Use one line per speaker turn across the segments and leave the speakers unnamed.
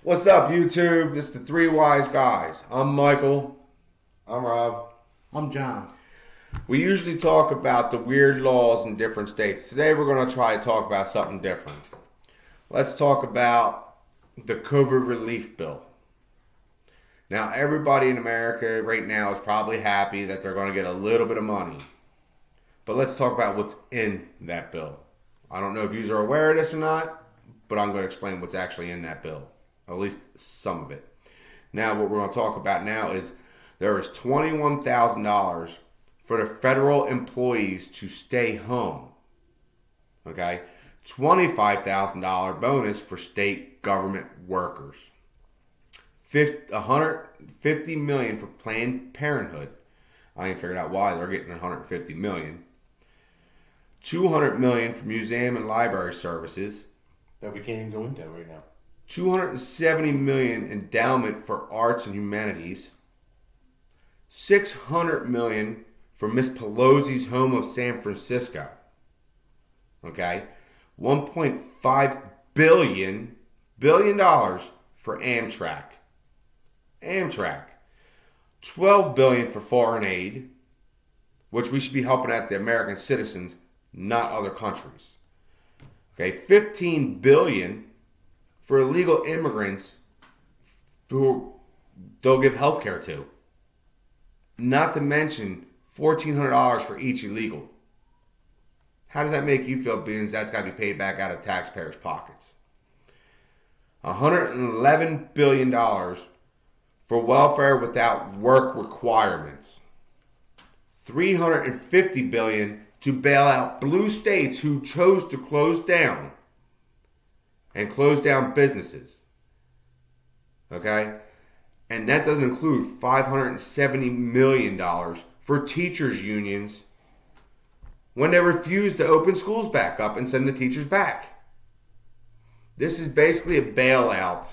What's up, YouTube? This is the Three Wise Guys. I'm Michael.
I'm Rob.
I'm John.
We usually talk about the weird laws in different states. Today we're going to try to talk about something different. Let's talk about the COVID relief bill. Now, everybody in America right now is probably happy that they're going to get a little bit of money. But let's talk about what's in that bill. I don't know if you are aware of this or not, but I'm going to explain what's actually in that bill. At least some of it. Now, what we're going to talk about now is there is $21,000 for the federal employees to stay home. Okay? $25,000 bonus for state government workers. $150 million for Planned Parenthood. I ain't figured out why they're getting $150 million. $200 million for museum and library services.
That we can't even go into right now.
$270 million endowment for arts and humanities. $600 million for Miss Pelosi's home of San Francisco. Okay, $1.5 billion for Amtrak. $12 billion for foreign aid, which we should be helping out the American citizens, not other countries. Okay, $15 billion for illegal immigrants who they'll give health care to. Not to mention $1,400 for each illegal. How does that make you feel, being that's got to be paid back out of taxpayers' pockets? $111 billion for welfare without work requirements. $350 billion to bail out blue states who chose to close down and close down businesses. Okay? And that doesn't include $570 million for teachers' unions when they refuse to open schools back up and send the teachers back. This is basically a bailout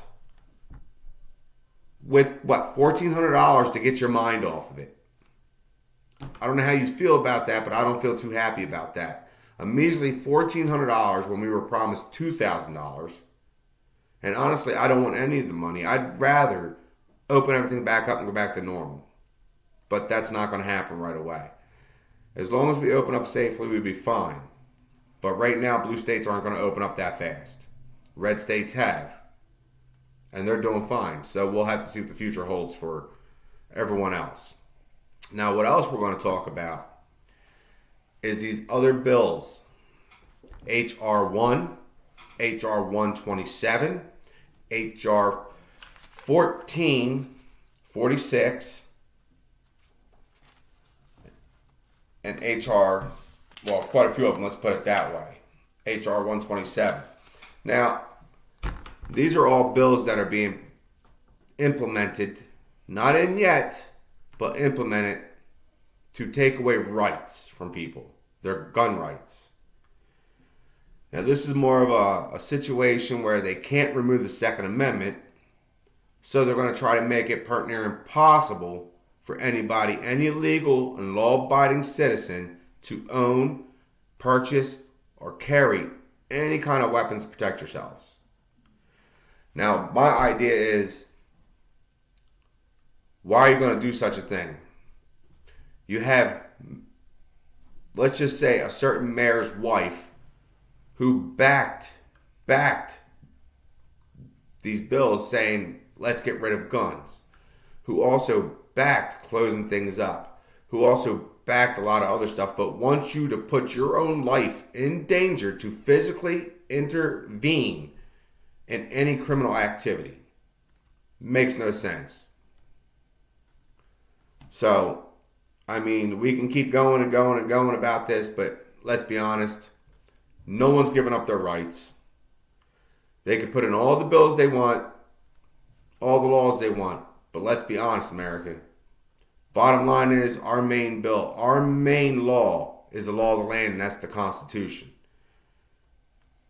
with, $1,400 to get your mind off of it. I don't know how you feel about that, but I don't feel too happy about that. A measly $1,400 when we were promised $2,000. And honestly, I don't want any of the money. I'd rather open everything back up and go back to normal. But that's not going to happen right away. As long as we open up safely, we'd be fine. But right now, blue states aren't going to open up that fast. Red states have. And they're doing fine. So we'll have to see what the future holds for everyone else. Now, what else we're going to talk about is these other bills. H.R. 1, H.R. 127, H.R. 1446, and H.R., well, quite a few of them, let's put it that way. H.R. 127. Now, these are all bills that are being implemented, not in yet, but implemented to take away rights from people, their gun rights. Now, this is more of a situation where they can't remove the Second Amendment, so they're going to try to make it pretty near impossible for anybody, any legal and law-abiding citizen, to own, purchase, or carry any kind of weapons to protect yourselves. Now, my idea is, why are you going to do such a thing? You have, let's just say, a certain mayor's wife who backed these bills saying, let's get rid of guns, who also backed closing things up, who also backed a lot of other stuff, but wants you to put your own life in danger to physically intervene in any criminal activity. Makes no sense. So, I mean, we can keep going and going and going about this, but let's be honest. No one's giving up their rights. They can put in all the bills they want, all the laws they want. But let's be honest, America. Bottom line is, our main bill, our main law is the law of the land, and that's the Constitution.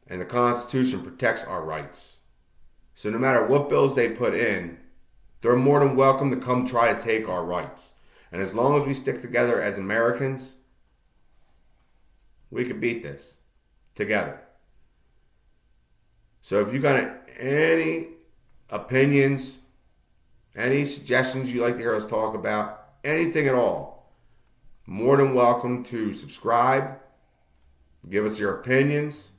And the Constitution protects our rights. So no matter what bills they put in, they're more than welcome to come try to take our rights. And as long as we stick together as Americans, we can beat this together. So if you got any opinions, any suggestions you'd like to hear us talk about, anything at all, more than welcome to subscribe, give us your opinions,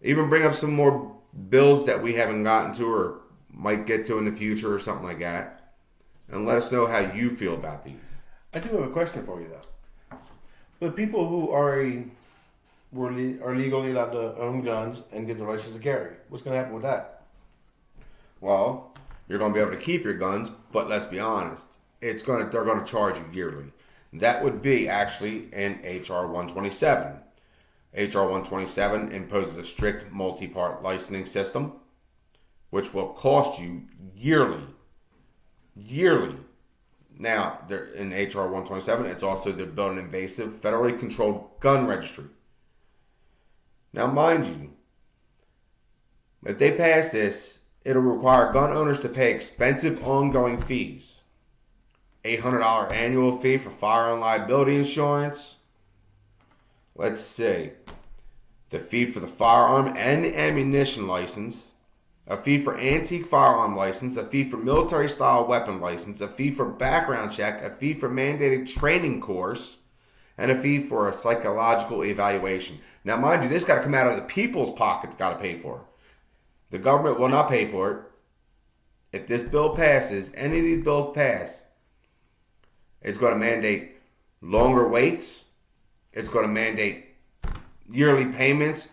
even bring up some more bills that we haven't gotten to or might get to in the future or something like that, and let us know how you feel about these.
I do have a question for you, though. The people who are legally allowed to own guns and get the license to carry, what's going to happen with that?
Well, you're going to be able to keep your guns, but let's be honest, they're going to charge you yearly. That would be actually in HR 127. HR 127 imposes a strict multi-part licensing system, which will cost you yearly. Now, in HR 127, it's also the built an invasive, federally controlled gun registry. Now, mind you, if they pass this, it'll require gun owners to pay expensive ongoing fees. $800 annual fee for firearm liability insurance. Let's see. The fee for the firearm and ammunition license. A fee for antique firearm license. A fee for military style weapon license. A fee for background check. A fee for mandated training course. And a fee for a psychological evaluation. Now, mind you, this got to come out of the people's pockets, got to pay for it. The government will not pay for it. If this bill passes, any of these bills pass, it's going to mandate longer waits. It's going to mandate yearly payments.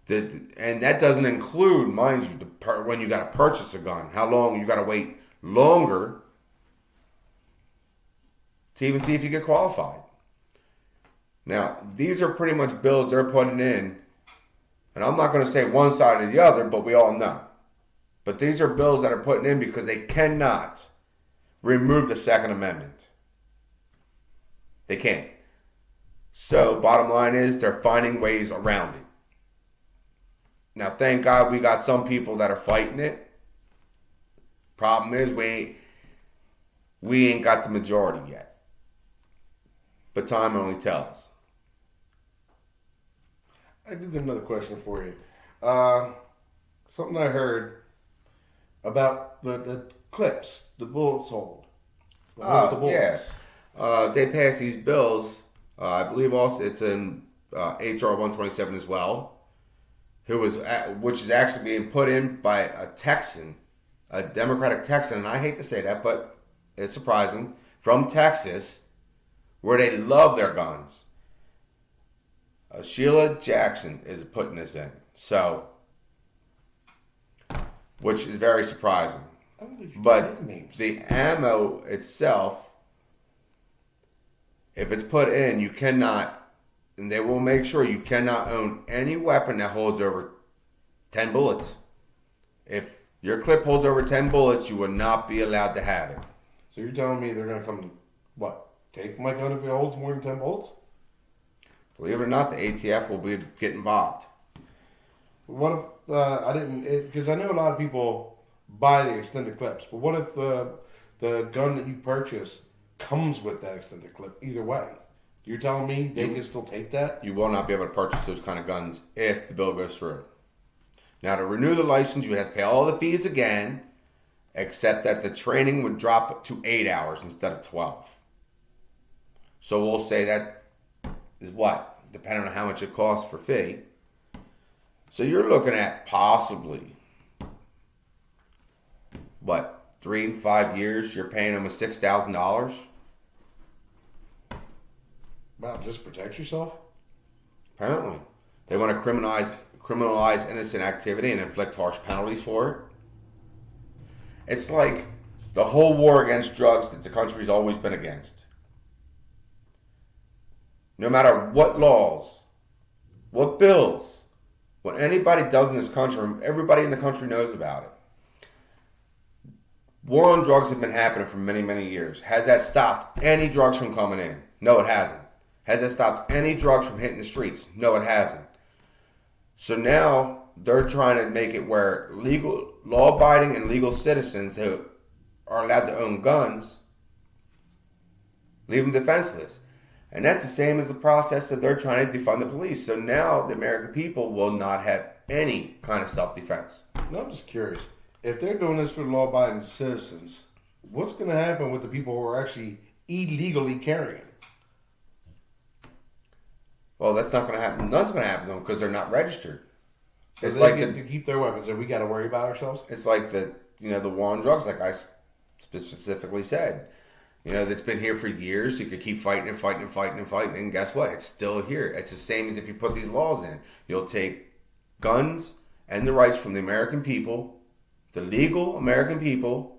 And that doesn't include, mind you, when you got to purchase a gun. How long you got to wait longer to even see if you get qualified. Now, these are pretty much bills they're putting in. And I'm not going to say one side or the other, but we all know. But these are bills that are putting in because they cannot remove the Second Amendment. They can't. So, bottom line is, they're finding ways around it. Now, thank God we got some people that are fighting it. Problem is, we ain't got the majority yet. But time only tells.
I do got another question for you. Something I heard about the clips, the bullets hold.
Yeah. They passed these bills. I believe also it's in HR 127 as well, which is actually being put in by a Texan, a Democratic Texan, and I hate to say that, but it's surprising, from Texas, where they love their guns. Sheila Jackson is putting this in, so, which is very surprising. But the ammo itself, if it's put in, you cannot, and they will make sure you cannot own any weapon that holds over 10 bullets. If your clip holds over 10 bullets, you will not be allowed to have it.
So you're telling me they're going to come, take my gun if it holds more than 10 bullets?
Believe it or not, the ATF will get involved.
What if I didn't? Because I know a lot of people buy the extended clips, but what if the gun that you purchase comes with that extended clip? Either way, you're telling me they can still take that?
You will not be able to purchase those kind of guns if the bill goes through. Now, to renew the license, you would have to pay all the fees again, except that the training would drop to 8 hours instead of 12. So we'll say that is what? Depending on how much it costs for fee. So you're looking at possibly, 3 and 5 years, you're paying them $6,000?
Wow, just protect yourself?
Apparently. They want to criminalize innocent activity and inflict harsh penalties for it. It's like the whole war against drugs that the country's always been against. No matter what laws, what bills, what anybody does in this country, everybody in the country knows about it. War on drugs has been happening for many, many years. Has that stopped any drugs from coming in? No, it hasn't. Has that stopped any drugs from hitting the streets? No, it hasn't. So now they're trying to make it where law-abiding and legal citizens who are allowed to own guns, leave them defenseless. And that's the same as the process that they're trying to defund the police. So now the American people will not have any kind of self-defense.
No, I'm just curious. if they're doing this for law-abiding citizens, what's going to happen with the people who are actually illegally carrying?
Well, that's not going to happen. Nothing's going to happen to them because they're not registered.
So
It's
they
like
get to keep their weapons, and we got to worry about ourselves.
it's like the war on drugs, like I specifically said. That's been here for years. You could keep fighting and fighting and fighting and fighting, and guess what? It's still here. It's the same as if you put these laws in. You'll take guns and the rights from the American people, the legal American people,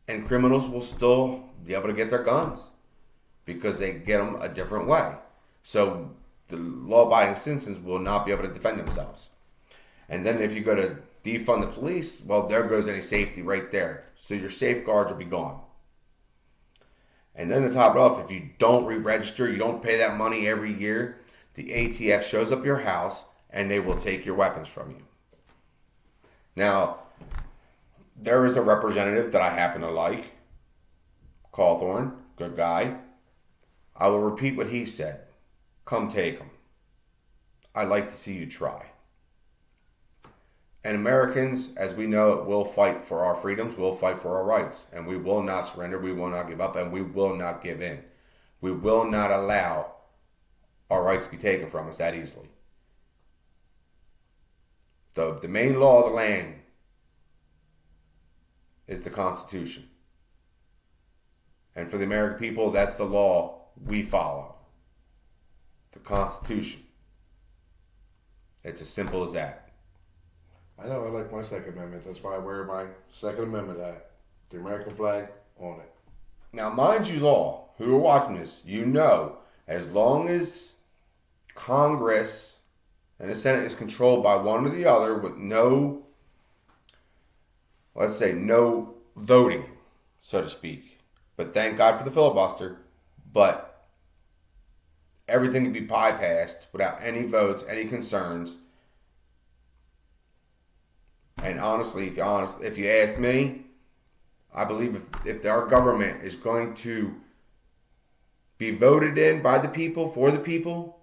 and criminals will still be able to get their guns because they get them a different way. So the law-abiding citizens will not be able to defend themselves. And then if you go to defund the police, well, there goes any safety right there. So your safeguards will be gone. And then to top it off, if you don't re-register, you don't pay that money every year, the ATF shows up at your house and they will take your weapons from you. Now, there is a representative that I happen to like, Cawthorn, good guy. I will repeat what he said. Come take them. I'd like to see you try. And Americans, as we know, will fight for our freedoms, will fight for our rights. And we will not surrender, we will not give up, and we will not give in. We will not allow our rights to be taken from us that easily. The main law of the land is the Constitution. And for the American people, that's the law we follow. The Constitution. It's as simple as that.
I know I like my Second Amendment. That's why I wear my Second Amendment hat. The American flag on it.
Now, mind you all who are watching this, as long as Congress and the Senate is controlled by one or the other with no voting, so to speak. But thank God for the filibuster. But everything can be bypassed without any votes, any concerns. And honestly, if you ask me, I believe if our government is going to be voted in by the people, for the people,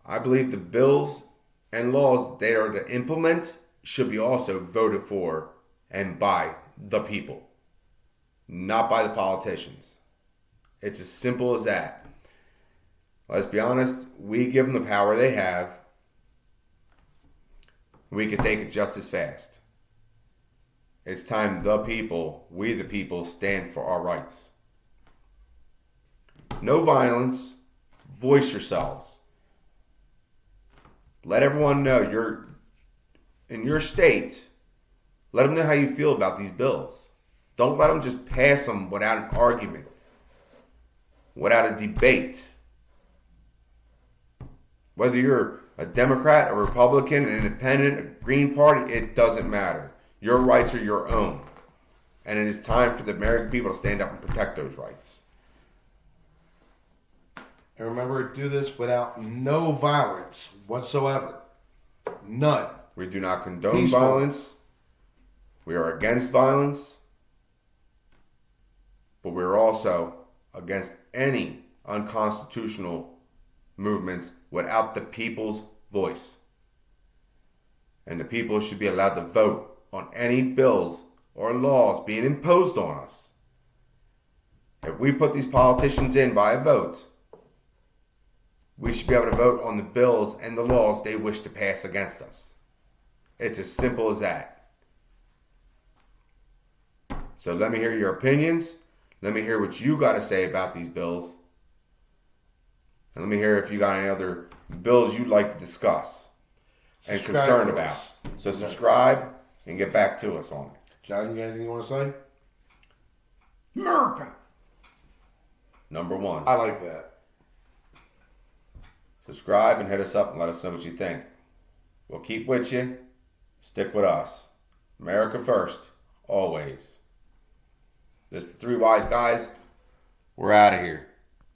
I believe the bills and laws they are to implement should be also voted for and by the people, not by the politicians. It's as simple as that. Let's be honest, we give them the power they have. We can take it just as fast. It's time we the people, stand for our rights. No violence. Voice yourselves. Let everyone know in your state. Let them know how you feel about these bills. Don't let them just pass them without an argument, without a debate. Whether you're a Democrat, a Republican, an independent, a Green Party, it doesn't matter. Your rights are your own. And it is time for the American people to stand up and protect those rights.
And remember, do this without no violence whatsoever. None.
We do not condone violence. We are against violence. But we are also against any unconstitutional movements without the people's voice. And the people should be allowed to vote on any bills or laws being imposed on us. If we put these politicians in by a vote, we should be able to vote on the bills and the laws they wish to pass against us. It's as simple as that. So let me hear your opinions. Let me hear what you got to say about these bills. And let me hear if you got any other bills you'd like to discuss and concerned about. So subscribe and get back to us on it.
John, you got anything you want to say?
America. Number 1.
I like that.
Subscribe and hit us up and let us know what you think. We'll keep with you. Stick with us. America first. Always. This is the 3 Wise Guys. We're out of here.